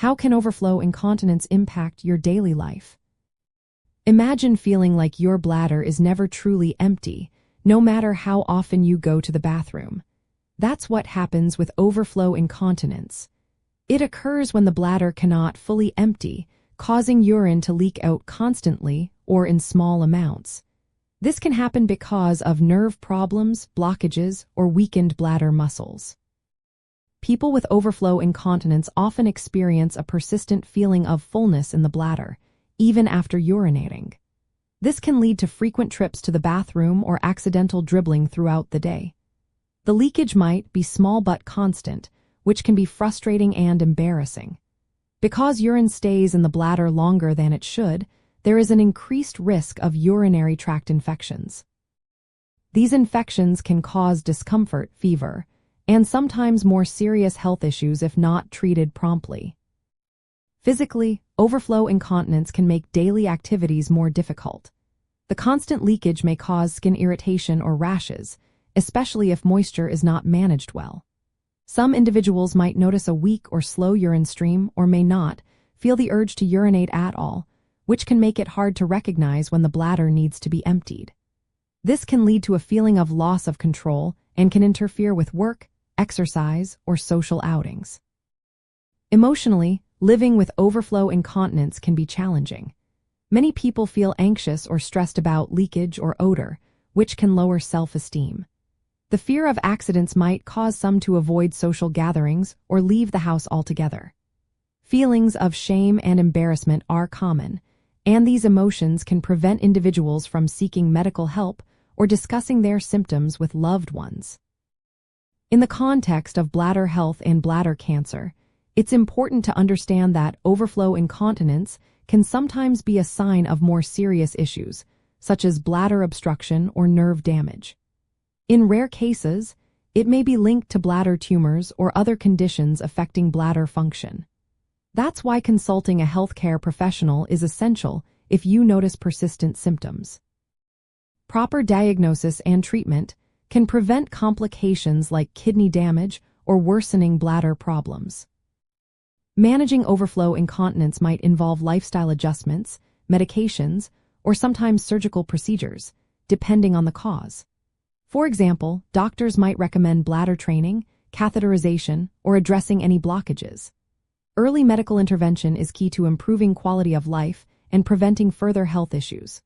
How can overflow incontinence impact your daily life? Imagine feeling like your bladder is never truly empty, no matter how often you go to the bathroom. That's what happens with overflow incontinence. It occurs when the bladder cannot fully empty, causing urine to leak out constantly or in small amounts. This can happen because of nerve problems, blockages, or weakened bladder muscles. People with overflow incontinence often experience a persistent feeling of fullness in the bladder, even after urinating. This can lead to frequent trips to the bathroom or accidental dribbling throughout the day. The leakage might be small but constant, which can be frustrating and embarrassing. Because urine stays in the bladder longer than it should, there is an increased risk of urinary tract infections. These infections can cause discomfort, fever, and sometimes more serious health issues if not treated promptly. Physically, overflow incontinence can make daily activities more difficult. The constant leakage may cause skin irritation or rashes, especially if moisture is not managed well. Some individuals might notice a weak or slow urine stream or may not feel the urge to urinate at all, which can make it hard to recognize when the bladder needs to be emptied. This can lead to a feeling of loss of control and can interfere with work, exercise, or social outings. Emotionally, living with overflow incontinence can be challenging. Many people feel anxious or stressed about leakage or odor, which can lower self-esteem. The fear of accidents might cause some to avoid social gatherings or leave the house altogether. Feelings of shame and embarrassment are common, and these emotions can prevent individuals from seeking medical help or discussing their symptoms with loved ones. In the context of bladder health and bladder cancer, it's important to understand that overflow incontinence can sometimes be a sign of more serious issues, such as bladder obstruction or nerve damage. In rare cases, it may be linked to bladder tumors or other conditions affecting bladder function. That's why consulting a healthcare professional is essential if you notice persistent symptoms. Proper diagnosis and treatment can prevent complications like kidney damage or worsening bladder problems. Managing overflow incontinence might involve lifestyle adjustments, medications, or sometimes surgical procedures, depending on the cause. For example, doctors might recommend bladder training, catheterization, or addressing any blockages. Early medical intervention is key to improving quality of life and preventing further health issues.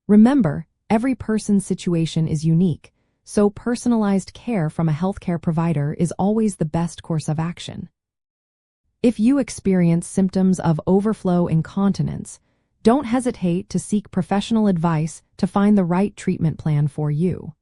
Remember, every person's situation is unique, so personalized care from a healthcare provider is always the best course of action. If you experience symptoms of overflow incontinence, don't hesitate to seek professional advice to find the right treatment plan for you.